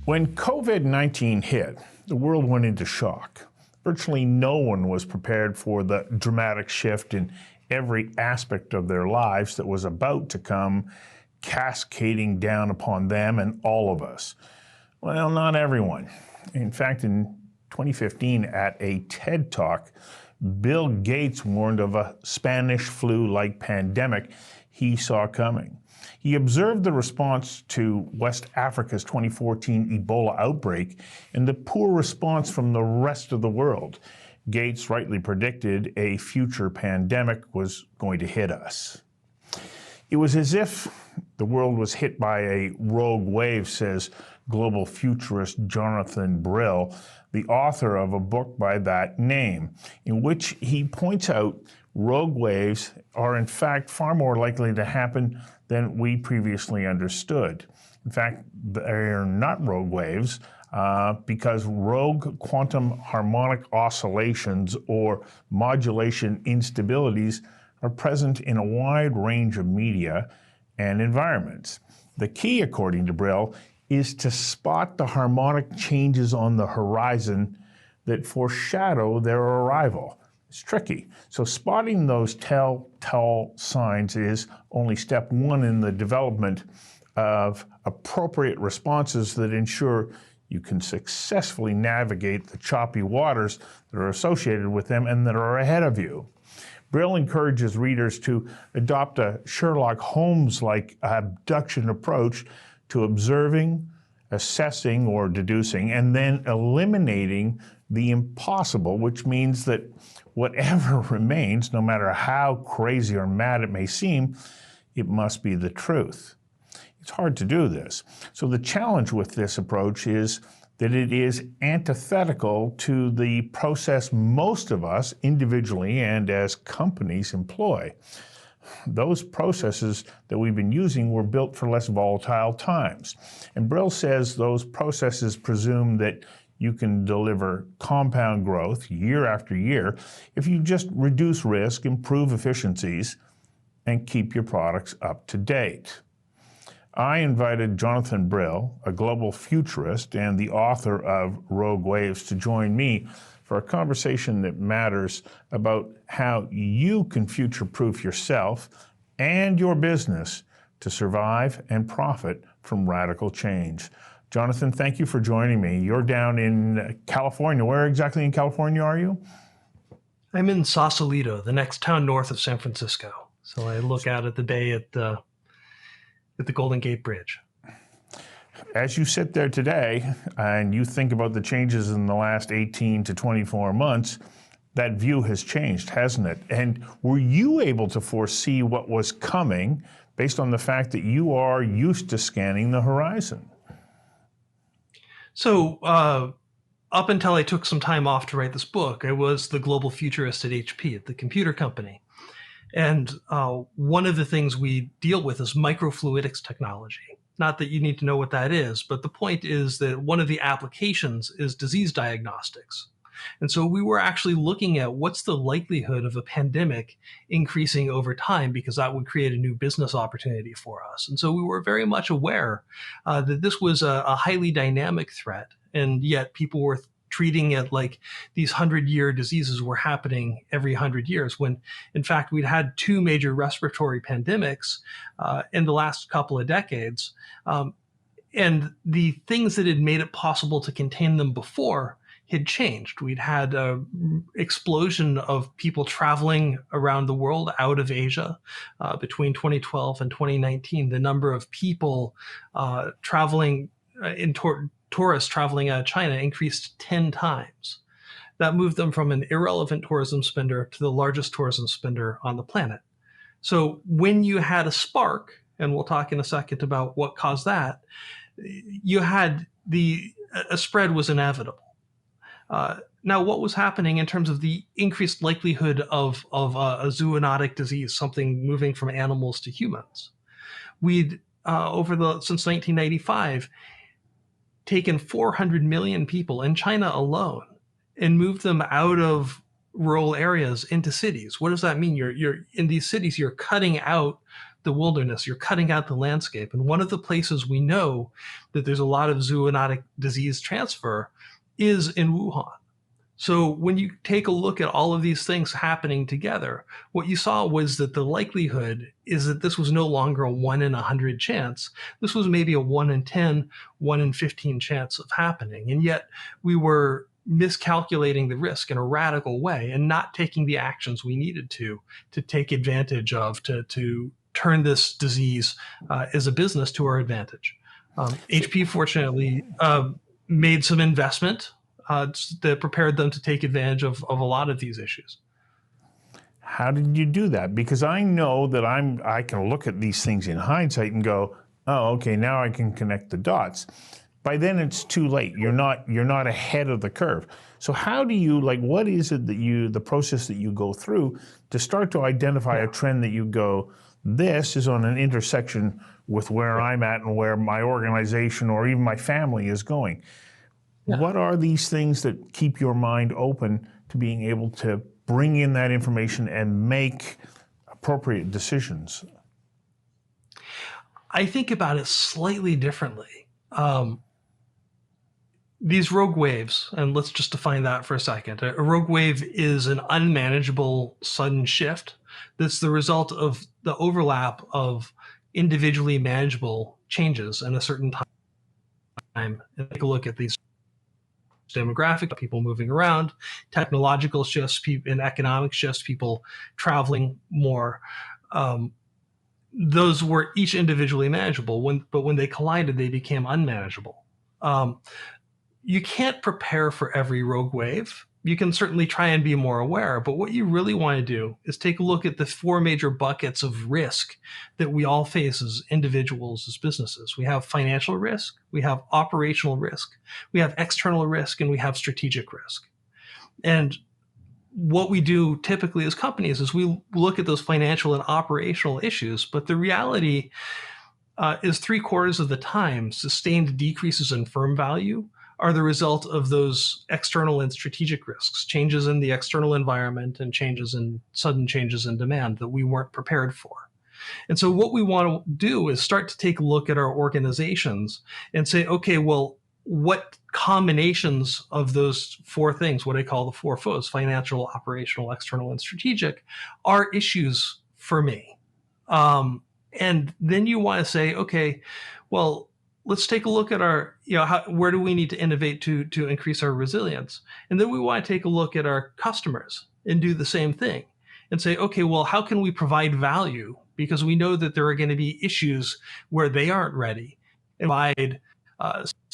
When COVID-19 hit, the world went into shock. Virtually no one was prepared for the dramatic shift in every aspect of their lives that was about to come, cascading down upon them and all of us. Well, not everyone. In fact, in 2015 at a TED Talk, Bill Gates warned of a Spanish flu-like pandemic he saw coming. He observed the response to West Africa's 2014 Ebola outbreak and the poor response from the rest of the world. Gates rightly predicted a future pandemic was going to hit us. It was as if the world was hit by a rogue wave, says global futurist Jonathan Brill, the author of a book by that name, in which he points out rogue waves are in fact far more likely to happen than we previously understood. In fact, they're not rogue waves because rogue quantum harmonic oscillations or modulation instabilities are present in a wide range of media and environments. The key, according to Brill, is to spot the harmonic changes on the horizon that foreshadow their arrival. It's tricky. So spotting those telltale signs is only step one in the development of appropriate responses that ensure you can successfully navigate the choppy waters that are associated with them and that are ahead of you. Brill encourages readers to adopt a Sherlock Holmes-like abduction approach to observing, assessing, or deducing, and then eliminating the impossible, which means that whatever remains, no matter how crazy or mad it may seem, it must be the truth. It's hard to do this. So the challenge with this approach is that it is antithetical to the process most of us individually and as companies employ. Those processes that we've been using were built for less volatile times. And Brill says those processes presume that you can deliver compound growth year after year if you just reduce risk, improve efficiencies, and keep your products up to date. I invited Jonathan Brill, a global futurist and the author of Rogue Waves, to join me for a conversation that matters about how you can future-proof yourself and your business to survive and profit from radical change. Jonathan, thank you for joining me. You're down in California. Where exactly in California are you? I'm in Sausalito, the next town north of San Francisco. So I look out at the bay at the Golden Gate Bridge. As you sit there today and you think about the changes in the last 18 to 24 months, that view has changed, hasn't it? And were you able to foresee what was coming based on the fact that you are used to scanning the horizon? So up until I took some time off to write this book, I was the global futurist at HP, at the computer company. And one of the things we deal with is microfluidics technology. Not that you need to know what that is, but the point is that one of the applications is disease diagnostics. And so we were actually looking at what's the likelihood of a pandemic increasing over time, because that would create a new business opportunity for us. And so we were very much aware that this was a highly dynamic threat, and yet people were treating it like these 100-year diseases were happening every 100 years, when in fact we'd had two major respiratory pandemics in the last couple of decades. And the things that had made it possible to contain them before had changed. We'd had an explosion of people traveling around the world out of Asia between 2012 and 2019. The number of people traveling tourists traveling out of China increased 10 times. That moved them from an irrelevant tourism spender to the largest tourism spender on the planet. So when you had a spark, and we'll talk in a second about what caused that, you had a spread was inevitable. Now, what was happening in terms of the increased likelihood of a zoonotic disease, something moving from animals to humans? We'd, since 1995, taken 400 million people in China alone and moved them out of rural areas into cities. What does that mean? You're in these cities, you're cutting out the wilderness, you're cutting out the landscape. And one of the places we know that there's a lot of zoonotic disease transfer is in Wuhan. So when you take a look at all of these things happening together, what you saw was that the likelihood is that this was no longer a 1 in 100 chance. This was maybe a 1 in 10, 1 in 15 chance of happening. And yet we were miscalculating the risk in a radical way and not taking the actions we needed to take advantage of, to turn this disease as a business to our advantage. HP fortunately made some investment that prepared them to take advantage of a lot of these issues. How did you do that? Because I know that I can look at these things in hindsight and go, oh, okay, now I can connect the dots. By then it's too late. You're not ahead of the curve. So how do you, like, what is it that the process that you go through to start to identify a trend that you go, this is on an intersection with where I'm at and where my organization or even my family is going? What are these things that keep your mind open to being able to bring in that information and make appropriate decisions? I think about it slightly differently. These rogue waves, and let's just define that for a second. A rogue wave is an unmanageable sudden shift that's the result of the overlap of individually manageable changes in a certain time. And take a look at these demographic, people moving around, technological shifts, and economic shifts, people traveling more. Those were each individually manageable, but when they collided, they became unmanageable. You can't prepare for every rogue wave. You can certainly try and be more aware, but what you really want to do is take a look at the 4 major buckets of risk that we all face as individuals, as businesses. We have financial risk, we have operational risk, we have external risk, and we have strategic risk. And what we do typically as companies is we look at those financial and operational issues, but the reality is 3/4 of the time, sustained decreases in firm value are the result of those external and strategic risks, changes in the external environment and sudden changes in demand that we weren't prepared for. And so what we want to do is start to take a look at our organizations and say, okay, well, what combinations of those 4 things, what I call the 4 foes, financial, operational, external, and strategic, are issues for me? And then you want to say, okay, well, let's take a look at our, where do we need to innovate to increase our resilience? And then we want to take a look at our customers and do the same thing and say, okay, well, how can we provide value? Because we know that there are going to be issues where they aren't ready, and provide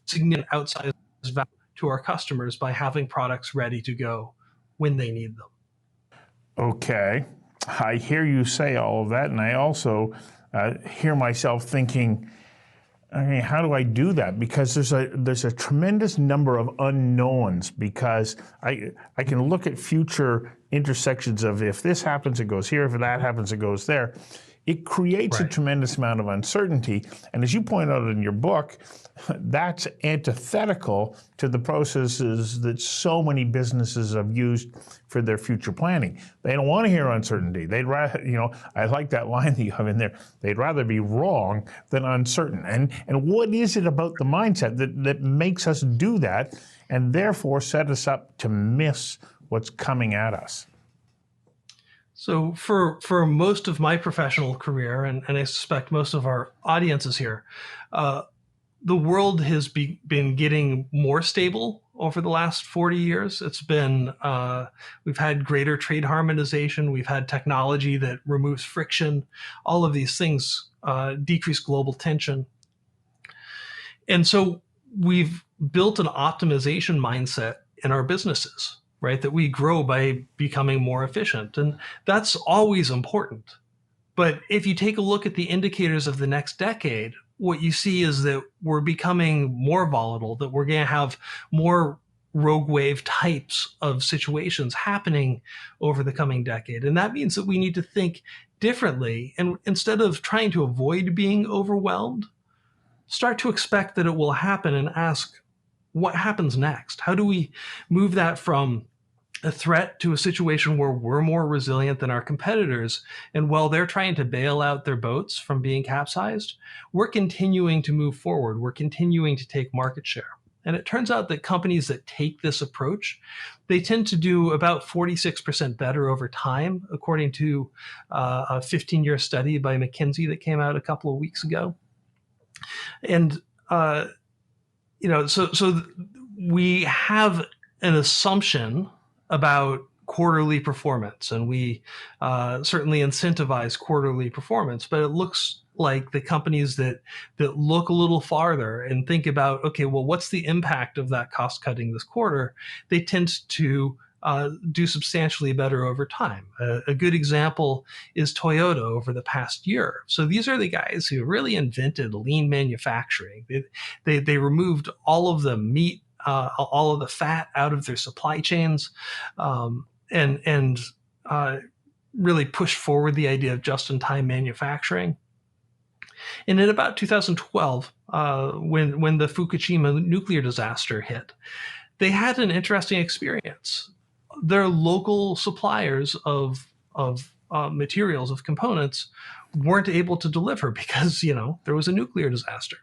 significant outsized value to our customers by having products ready to go when they need them. Okay, I hear you say all of that, and I also hear myself thinking, I mean, how do I do that? Because there's a tremendous number of unknowns, because I can look at future intersections of, if this happens, it goes here, if that happens, it goes there. It creates a tremendous amount of uncertainty. And as you point out in your book, that's antithetical to the processes that so many businesses have used for their future planning. They don't want to hear uncertainty. They'd rather, I like that line that you have in there, they'd rather be wrong than uncertain. And what is it about the mindset that makes us do that and therefore set us up to miss what's coming at us? So for most of my professional career, and I suspect most of our audiences here, the world has been getting more stable over the last 40 years. It's been, we've had greater trade harmonization. We've had technology that removes friction. All of these things decrease global tension. And so we've built an optimization mindset in our businesses, right? That we grow by becoming more efficient. And that's always important. But if you take a look at the indicators of the next decade, what you see is that we're becoming more volatile, that we're going to have more rogue wave types of situations happening over the coming decade. And that means that we need to think differently. And instead of trying to avoid being overwhelmed, start to expect that it will happen and ask, what happens next? How do we move that from a threat to a situation where we're more resilient than our competitors. And while they're trying to bail out their boats from being capsized, we're continuing to move forward. We're continuing to take market share. And it turns out that companies that take this approach, they tend to do about 46% better over time, according to a 15-year study by McKinsey that came out a couple of weeks ago. And so we have an assumption about quarterly performance, and we certainly incentivize quarterly performance, but it looks like the companies that look a little farther and think about, okay, well, what's the impact of that cost cutting this quarter? They tend to do substantially better over time. A good example is Toyota over the past year. So these are the guys who really invented lean manufacturing. They removed all of the meat, all of the fat out of their supply chains, and really pushed forward the idea of just-in-time manufacturing. And in about 2012, when the Fukushima nuclear disaster hit, they had an interesting experience. Their local suppliers of materials, of components, weren't able to deliver because there was a nuclear disaster.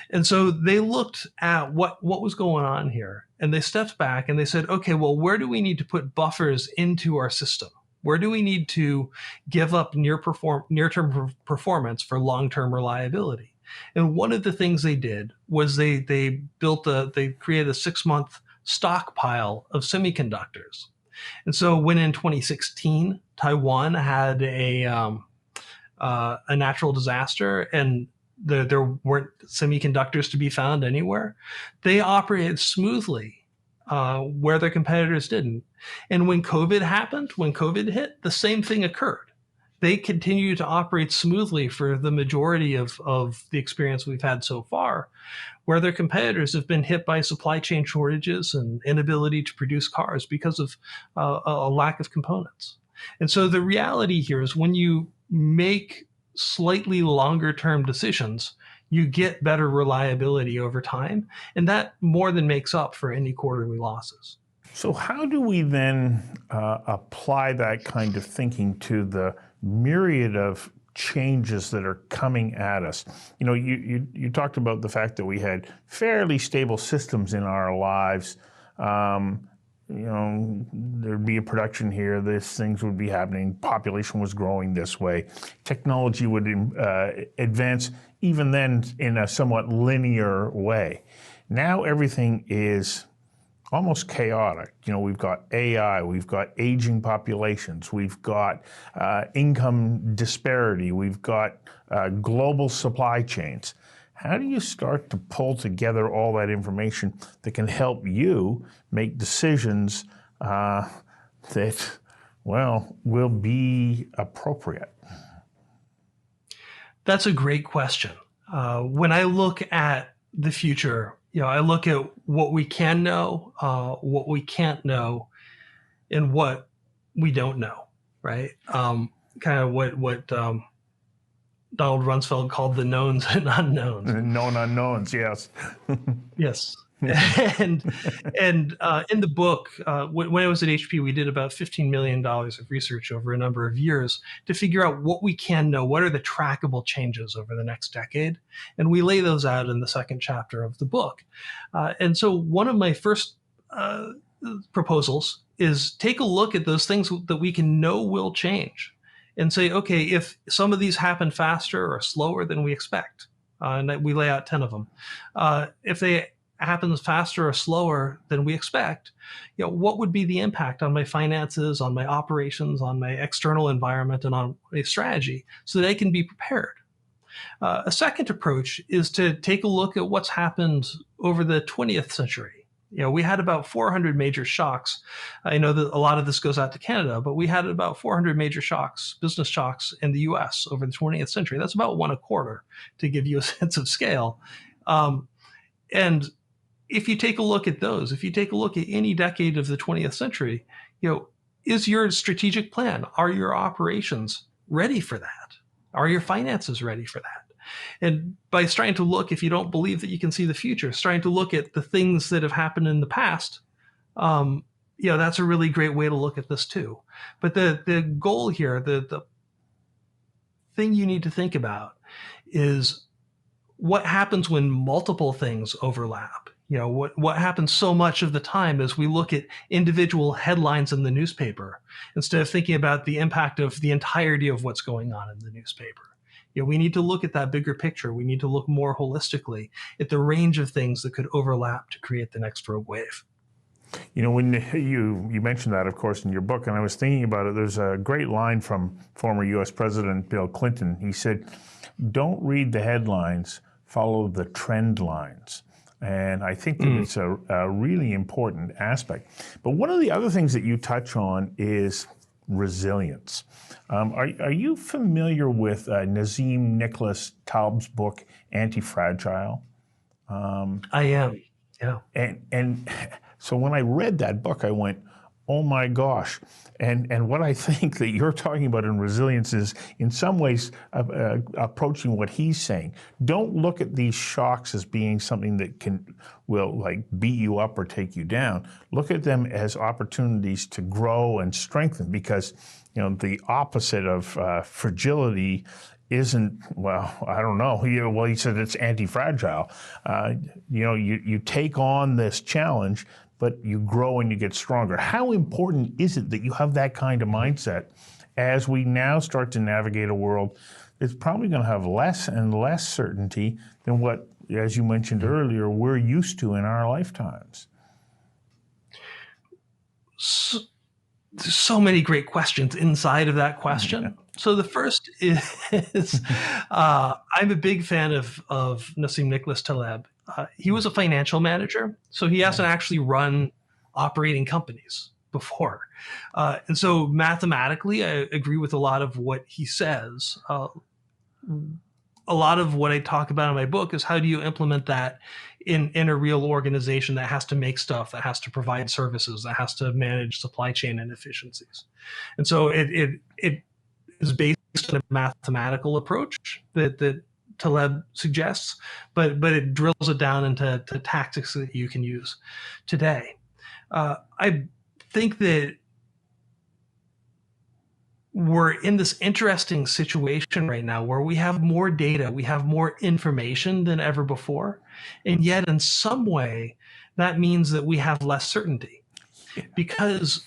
And so they looked at what was going on here, and they stepped back and they said, okay, well, where do we need to put buffers into our system? Where do we need to give up near-term performance for long-term reliability? And one of the things they did was they created a 6-month stockpile of semiconductors. And so when in 2016, Taiwan had a natural disaster and there weren't semiconductors to be found anywhere, they operated smoothly where their competitors didn't. And when COVID hit, the same thing occurred. They continue to operate smoothly for the majority of the experience we've had so far, where their competitors have been hit by supply chain shortages and inability to produce cars because of a lack of components. And so the reality here is when you make slightly longer term decisions, you get better reliability over time, and that more than makes up for any quarterly losses. So how do we then apply that kind of thinking to the myriad of changes that are coming at us? You talked about the fact that we had fairly stable systems in our lives. There'd be a production here, these things would be happening, population was growing this way, technology would advance even then in a somewhat linear way. Now everything is almost chaotic. We've got AI, we've got aging populations, we've got income disparity, we've got global supply chains. How do you start to pull together all that information that can help you make decisions that, will be appropriate? That's a great question. When I look at the future, I look at what we can know, what we can't know, and what we don't know, right? Kind of what Donald Rumsfeld called the knowns and unknowns. Known unknowns, yes. Yes. and in the book, when I was at HP, we did about $15 million of research over a number of years to figure out what we can know, what are the trackable changes over the next decade. And we lay those out in the second chapter of the book. And so one of my first proposals is take a look at those things that we can know will change and say, okay, if some of these happen faster or slower than we expect, and we lay out 10 of them, if they happens faster or slower than we expect, what would be the impact on my finances, on my operations, on my external environment, and on my strategy so that I can be prepared? A second approach is to take a look at what's happened over the 20th century. We had about 400 major shocks. I know that a lot of this goes out to Canada, but we had about 400 major shocks, business shocks in the US over the 20th century. That's about one a quarter, to give you a sense of scale. And if you take a look at those, if you take a look at any decade of the 20th century, is your strategic plan, are your operations ready for that? Are your finances ready for that? And by starting to look, if you don't believe that you can see the future, starting to look at the things that have happened in the past, that's a really great way to look at this too. But the goal here, the thing you need to think about is what happens when multiple things overlap. What happens so much of the time is we look at individual headlines in the newspaper instead of thinking about the impact of the entirety of what's going on in the newspaper. We need to look at that bigger picture. We need to look more holistically at the range of things that could overlap to create the next rogue wave. When you mentioned that, of course, in your book, and I was thinking about it, there's a great line from former U.S. President Bill Clinton. He said, "Don't read the headlines, follow the trend lines." And I think that it's a really important aspect. But one of the other things that you touch on is resilience. Are you familiar with Nassim Nicholas Taleb's book, Anti-Fragile? I am, yeah. And so when I read that book, I went, oh my gosh. And what I think that you're talking about in resilience is in some ways approaching what he's saying. Don't look at these shocks as being something that will like beat you up or take you down. Look at them as opportunities to grow and strengthen, because the opposite of fragility isn't, well, I don't know. He said it's anti-fragile. You take on this challenge, but you grow and you get stronger. How important is it that you have that kind of mindset as we now start to navigate a world that's probably going to have less and less certainty than what, as you mentioned earlier, we're used to in our lifetimes? There's so many great questions inside of that question. Yeah. So the first is, I'm a big fan of Nassim Nicholas Taleb. He was a financial manager, so he hasn't actually run operating companies before. And so mathematically, I agree with a lot of what he says. A lot of what I talk about in my book is how do you implement that in a real organization that has to make stuff, that has to provide services, that has to manage supply chain inefficiencies. And so it is based on a mathematical approach that Taleb suggests, but it drills it down into tactics that you can use today. I think that we're in this interesting situation right now where we have more data, we have more information than ever before, and yet in some way that means that we have less certainty, because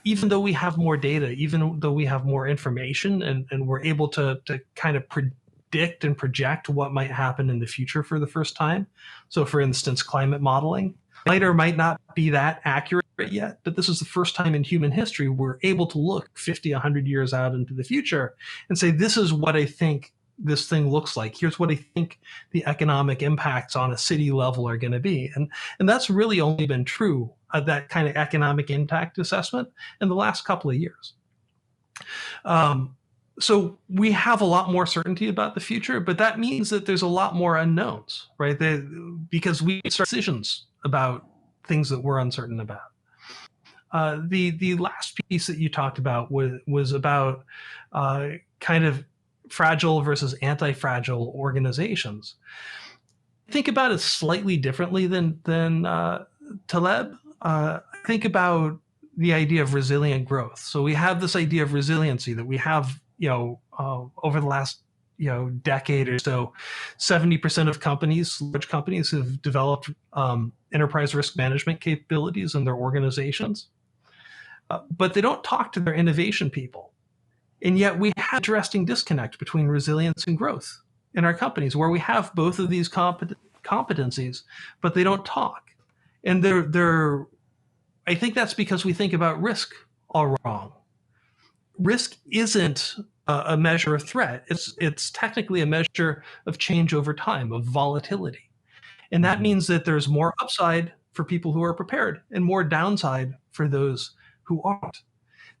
even though we have more data, even though we have more information, and we're able to kind of predict and project what might happen in the future for the first time. So for instance, climate modeling might or might not be that accurate yet, but this is the first time in human history we're able to look 50, 100 years out into the future and say, this is what I think this thing looks like. Here's what I think the economic impacts on a city level are going to be. And that's really only been true of that kind of economic impact assessment in the last couple of years. So we have a lot more certainty about the future, but that means that there's a lot more unknowns, right? Because we make decisions about things that we're uncertain about. The last piece that you talked about was about kind of fragile versus anti-fragile organizations. Think about it slightly differently than Taleb. Think about the idea of resilient growth. So we have this idea of resiliency that we have, over the last, decade or so, 70% of companies, large companies, have developed enterprise risk management capabilities in their organizations, but they don't talk to their innovation people. And yet we have an interesting disconnect between resilience and growth in our companies, where we have both of these competencies, but they don't talk. And I think that's because we think about risk all wrong. Risk isn't a measure of threat. It's technically a measure of change over time, of volatility. And that means that there's more upside for people who are prepared and more downside for those who aren't.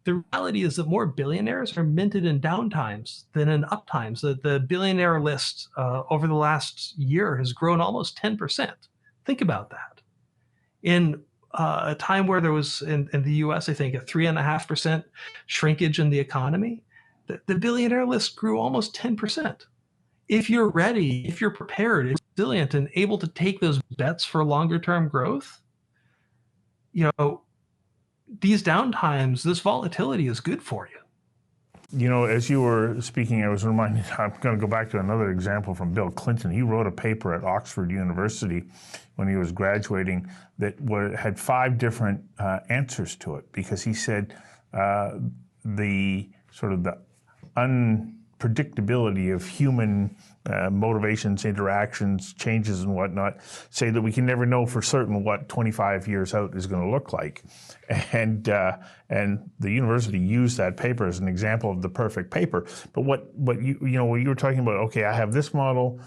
The reality is that more billionaires are minted in downtimes than in uptimes. The billionaire list over the last year has grown almost 10%. Think about that. In a time where there was, in the US, I think, a 3.5% shrinkage in the economy, the billionaire list grew almost 10%. If you're ready, if you're prepared, resilient, and able to take those bets for longer term growth, these downtimes, this volatility is good for you. You know, as you were speaking, I was reminded, I'm going to go back to another example from Bill Clinton. He wrote a paper at Oxford University when he was graduating that had 5 different answers to it, because he said the sort of the unpredictability of human motivations, interactions, changes and whatnot, say that we can never know for certain what 25 years out is going to look like. And the university used that paper as an example of the perfect paper. But what you were talking about, okay, I have this model.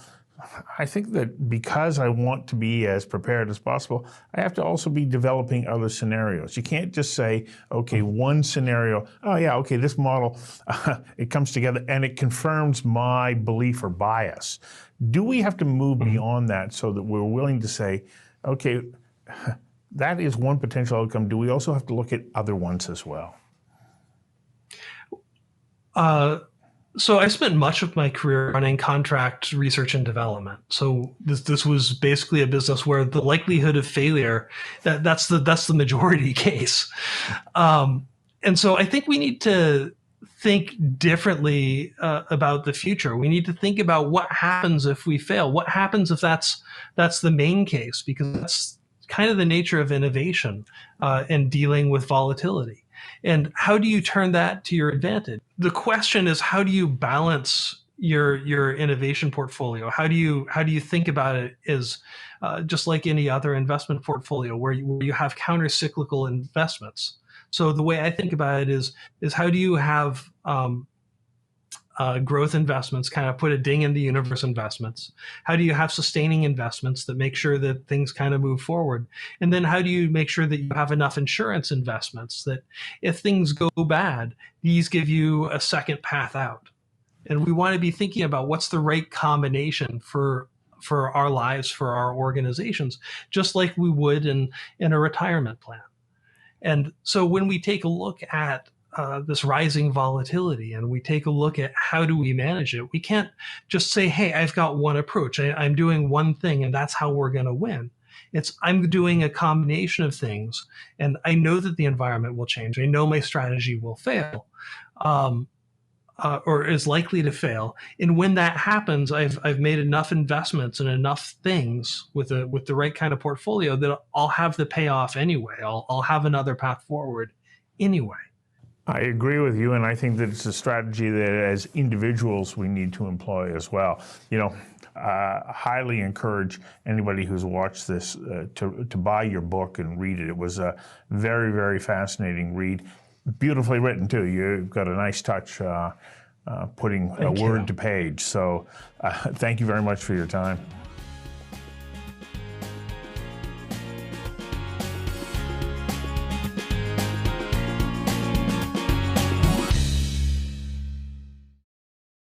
I think that because I want to be as prepared as possible, I have to also be developing other scenarios. You can't just say, okay, one scenario, oh yeah, okay, this model, it comes together and it confirms my belief or bias. Do we have to move beyond that so that we're willing to say, okay, that is one potential outcome. Do we also have to look at other ones as well? So I spent much of my career running contract research and development. So this was basically a business where the likelihood of failure, that's the majority case. And so I think we need to think differently about the future. We need to think about what happens if we fail. What happens if that's the main case, because that's kind of the nature of innovation and dealing with volatility. And how do you turn that to your advantage? The question is, how do you balance your innovation portfolio? How do you think about it as just like any other investment portfolio where you have counter-cyclical investments? So the way I think about it is how do you have growth investments, kind of put a ding in the universe investments? How do you have sustaining investments that make sure that things kind of move forward? And then how do you make sure that you have enough insurance investments that if things go bad, these give you a second path out? And we want to be thinking about what's the right combination for our lives, for our organizations, just like we would in a retirement plan. And so when we take a look at this rising volatility and we take a look at how do we manage it, we can't just say, hey, I've got one approach. I'm doing one thing and that's how we're going to win. I'm doing a combination of things, and I know that the environment will change. I know my strategy will fail or is likely to fail. And when that happens, I've made enough investments and enough things with the right kind of portfolio that I'll have the payoff anyway. I'll have another path forward anyway. I agree with you, and I think that it's a strategy that as individuals we need to employ as well. You know, highly encourage anybody who's watched this to buy your book and read it. It was a very, very fascinating read. Beautifully written too. You've got a nice touch putting a word to page. So thank you very much for your time.